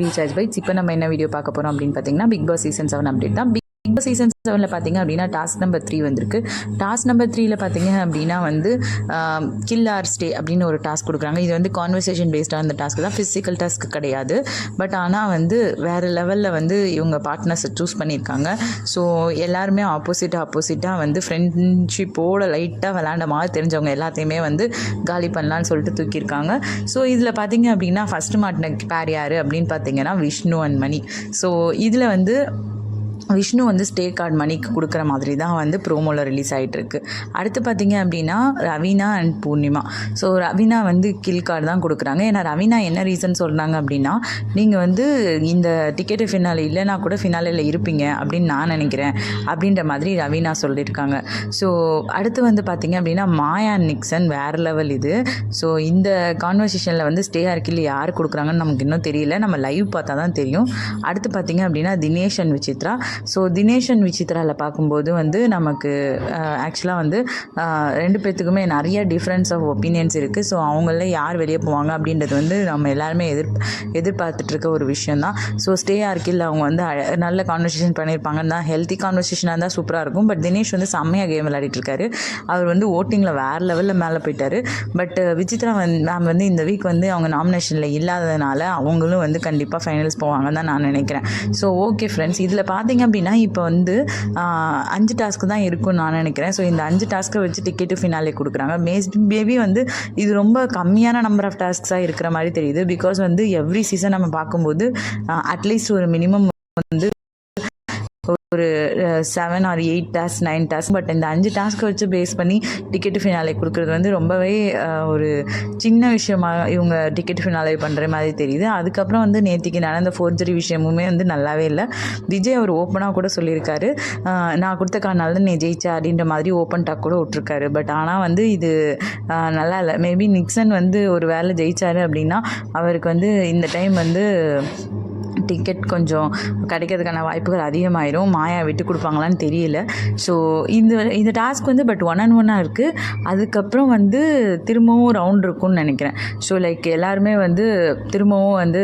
Recharge bytes. இப்போ நம்ம என்ன வீடியோ பார்க்க போகிறோம் அப்படின்னு பார்த்தீங்கன்னா பிக் பாஸ் சீசன் 7 அப்டேட் தான். பிக் பாஸ் சீசன் 7 பார்த்தீங்க அப்படின்னா டாஸ்க் நம்பர் 3 வந்திருக்கு. டாஸ்க் நம்பர் 3 பார்த்தீங்க அப்படின்னா வந்து கில் ஆர் ஸ்டே அப்படின்னு ஒரு டாஸ்க் கொடுக்குறாங்க. இது வந்து கான்வர்சேஷன் பேஸ்டாக அந்த டாஸ்க் தான், ஃபிசிக்கல் டாஸ்க் கிடையாது. பட் ஆனால் வந்து வேறு லெவலில் வந்து இவங்க பார்ட்னர்ஸை சூஸ் பண்ணியிருக்காங்க. ஸோ எல்லாருமே ஆப்போசிட்டாக வந்து ஃப்ரெண்ட்ஷிப்போட லைட்டாக விளையாண்ட மாதிரி தெரிஞ்சவங்க எல்லாத்தையுமே வந்து காலி பண்ணலான்னு சொல்லிட்டு தூக்கியிருக்காங்க. ஸோ இதில் பார்த்தீங்க அப்படின்னா ஃபஸ்ட்டு மாட்டின பேர் யார் அப்படின்னு பார்த்தீங்கன்னா விஷ்ணு அண்ட் மணி. ஸோ இதில் வந்து விஷ்ணு வந்து ஸ்டே கார்டு மணிக்கு கொடுக்குற மாதிரி தான் வந்து ப்ரோமோவில் ரிலீஸ் ஆகிட்டுருக்கு. அடுத்து பார்த்தீங்க அப்படின்னா ரவீனா அண்ட் பூர்ணிமா. ஸோ ரவீனா வந்து கில் கார்டு தான் கொடுக்குறாங்க. ஏன்னா ரவீனா என்ன ரீசன் சொல்கிறாங்க அப்படின்னா, நீங்கள் வந்து இந்த டிக்கெட்டு ஃபினாலே இல்லைனா கூட ஃபினாலேயில் இருப்பீங்க அப்படின்னு நான் நினைக்கிறேன் அப்படின்ற மாதிரி ரவீனா சொல்லியிருக்காங்க. ஸோ அடுத்து வந்து பார்த்திங்க அப்படின்னா மாயா அண்ட் நிக்சன் வேறு லெவல் இது. ஸோ இந்த கான்வர்சேஷனில் வந்து ஸ்டே ஆர்க்கில் யார் கொடுக்குறாங்கன்னு நமக்கு இன்னும் தெரியல, நம்ம லைவ் பார்த்தா தான் தெரியும். அடுத்து பார்த்திங்க அப்படின்னா Dinesh and Vichitra. So Dinesh and விசித்ராவில் பார்க்கும்போது வந்து நமக்கு ஆக்சுவலாக வந்து ரெண்டு பேர்த்துக்குமே நிறைய டிஃப்ரென்ஸ் ஆஃப் ஒப்பீனியன்ஸ் இருக்குது. ஸோ அவங்கள யார் வெளியே போவாங்க அப்படின்றது வந்து நம்ம எல்லாருமே எதிர்பார்த்துட்ருக்க ஒரு விஷயந்தான். ஸோ ஸ்டே ஆர்க்கில் அவங்க வந்து நல்ல கான்வர்சேஷன் பண்ணியிருப்பாங்கன்னு தான், ஹெல்த்தி கான்வர்சேஷனாக இருந்தால் சூப்பராக இருக்கும். பட் தினேஷ் வந்து செம்மையாக கேம் விளையாடிட்டுருக்காரு. அவர் வந்து ஓட்டிங்கில் வேறு லெவலில் மேலே போயிட்டார். பட் விசித்ரா மேம் வந்து இந்த வீக் வந்து அவங்க நாமினேஷனில் இல்லாததுனால அவங்களும் வந்து கண்டிப்பாக ஃபைனல்ஸ் போவாங்கன்னு தான் நான் நினைக்கிறேன். ஸோ ஓகே ஃப்ரெண்ட்ஸ், இதில் பார்த்தீங்க அப்படின்னா இப்போ வந்து 5 டாஸ்க்கு தான் இருக்கும்னு நான் நினைக்கிறேன். ஸோ இந்த 5 டாஸ்க்கை வச்சு டிக்கெட்டு ஃபினாலே கொடுக்குறாங்க. மேபி வந்து இது ரொம்ப கம்மியான நம்பர் ஆஃப் டாஸ்க்ஸாக இருக்கிற மாதிரி தெரியுது. பிகாஸ் வந்து எவ்ரி சீசன் நம்ம பார்க்கும்போது அட்லீஸ்ட் ஒரு மினிமம் வந்து ஒரு 7 or 8 டாஸ்க் 9 டாஸ்க். பட் இந்த 5 டாஸ்க்கை வச்சு பேஸ் பண்ணி டிக்கெட்டு ஃபினாலே கொடுக்குறது வந்து ரொம்பவே ஒரு சின்ன விஷயமாக இவங்க டிக்கெட் ஃபினாலே பண்ணுற மாதிரி தெரியுது. அதுக்கப்புறம் வந்து நேற்றுக்கு நடந்த ஃபோர்ஜரி விஷயமுமே வந்து நல்லாவே இல்லை. விஜய் அவர் ஓப்பனாக கூட சொல்லியிருக்காரு, நான் கொடுத்த காரணால தான் நீ ஜெயிச்சா அப்படின்ற மாதிரி ஓப்பன் டாக் கூட விட்ருக்காரு. பட் ஆனால் வந்து இது நல்லா இல்லை. மேபி நிக்சன் வந்து ஒரு வேளை ஜெயிச்சார் அப்படின்னா அவருக்கு வந்து இந்த டைம் வந்து டிக்கெட் கொஞ்சம் கிடைக்கிறதுக்கான வாய்ப்புகள் அதிகமாயிரும். மாயா விட்டு கொடுப்பாங்களான்னு தெரியல. ஸோ இந்த டாஸ்க் வந்து பட் 1-on-1 இருக்குது. அதுக்கப்புறம் வந்து திரும்பவும் ரவுண்ட் இருக்கும்னு நினைக்கிறேன். ஸோ லைக் எல்லாருமே வந்து திரும்பவும் வந்து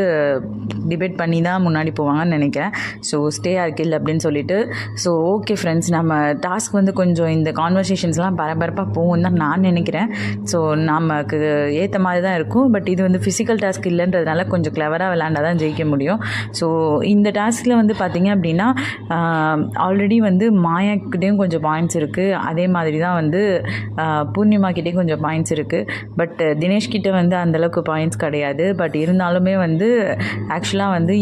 டிபேட் பண்ணி தான் முன்னாடி போவாங்கன்னு நினைக்கிறேன். ஸோ ஸ்டே ஆர்க்கில் அப்படின்னு சொல்லிட்டு. ஸோ ஓகே ஃப்ரெண்ட்ஸ், நம்ம டாஸ்க் வந்து கொஞ்சம் இந்த கான்வர்சேஷன்ஸ்லாம் பரபரப்பாக போகும் தான் நான் நினைக்கிறேன். ஸோ நமக்கு ஏற்ற மாதிரி தான் இருக்கும். பட் இது வந்து ஃபிசிக்கல் டாஸ்க் இல்லைன்றதுனால கொஞ்சம் கிளவராக விளையாண்டா தான் ஜெயிக்க முடியும். ஸோ இந்த டாஸ்கில் வந்து பார்த்திங்க அப்படின்னா ஆல்ரெடி வந்து மாயாக்கிட்டேயும் கொஞ்சம் பாயிண்ட்ஸ் இருக்குது. அதே மாதிரி தான் வந்து பூர்ணிமாக்கிட்டேயும் கொஞ்சம் பாயிண்ட்ஸ் இருக்குது. பட் தினேஷ்கிட்ட வந்து அந்தளவுக்கு பாயிண்ட்ஸ் கிடையாது. பட் இருந்தாலுமே வந்து ஆக்சுவலாக வந்து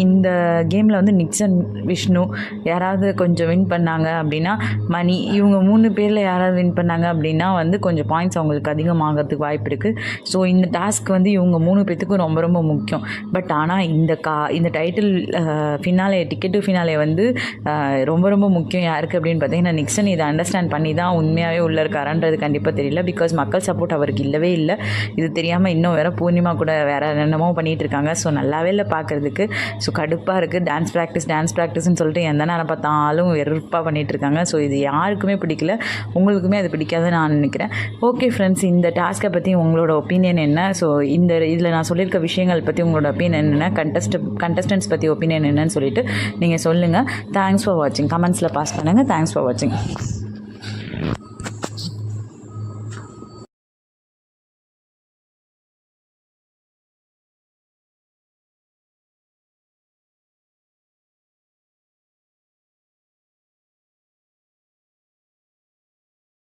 இந்த கேமில் வந்து நிக்சன் விஷ்ணு யாராவது கொஞ்சம் வின் பண்ணாங்க அப்படின்னா, மணி, இவங்க 3 பேரில் யாராவது வின் பண்ணாங்க அப்படின்னா வந்து கொஞ்சம் பாயிண்ட்ஸ் அவங்களுக்கு அதிகமாகிறதுக்கு வாய்ப்பு இருக்குது. ஸோ இந்த டாஸ்க் வந்து இவங்க 3 பேர்த்துக்கும் ரொம்ப ரொம்ப முக்கியம். பட் ஆனால் இந்த டைட்டில் ஃபினாலே டிக்கெட்டு ஃபினாலே வந்து ரொம்ப ரொம்ப முக்கியம் யாருக்கு அப்படின்னு பார்த்தீங்கன்னா நிக்சன் இதை அண்டர்ஸ்டாண்ட் பண்ணி தான் உண்மையாகவே உள்ளே இருக்காரான்றது கண்டிப்பாக தெரியல. பிகாஸ் மக்கள் சப்போர்ட் அவருக்கு இல்லவே இல்லை. இது தெரியாமல் இன்னும் வேறு பூர்ணிமா கூட வேறு என்னமோ பண்ணிகிட்டு இருக்காங்க. ஸோ நல்லாவே இல்லை பார்க்குறதுக்கு. ஸோ கடுப்பாக இருக்குது. டான்ஸ் ப்ராக்டிஸ்ன்னு சொல்லிட்டு எந்த நேரம் பார்த்தாலும் வெறுப்பாக பண்ணிகிட்டு இருக்காங்க. ஸோ இது யாருக்குமே பிடிக்கல, உங்களுக்குமே அது பிடிக்காதுன்னு நான் நினைக்கிறேன். ஓகே ஃப்ரெண்ட்ஸ், இந்த டாஸ்க்கை பற்றி உங்களோட ஒப்பீனியன் என்ன? ஸோ இதில் நான் சொல்லியிருக்க விஷயங்கள் பற்றி உங்களோட ஒப்பீனியன் என்ன, கண்டஸ்டன்ஸ் பற்றி ஒப்பீனியன் என்னன்னு சொல்லிட்டு நீங்கள் சொல்லுங்கள். தேங்க்ஸ் ஃபார் வாட்சிங். கமெண்ட்ஸில் பாஸ் பண்ணுங்கள். தேங்க்ஸ் ஃபார் வாட்சிங்.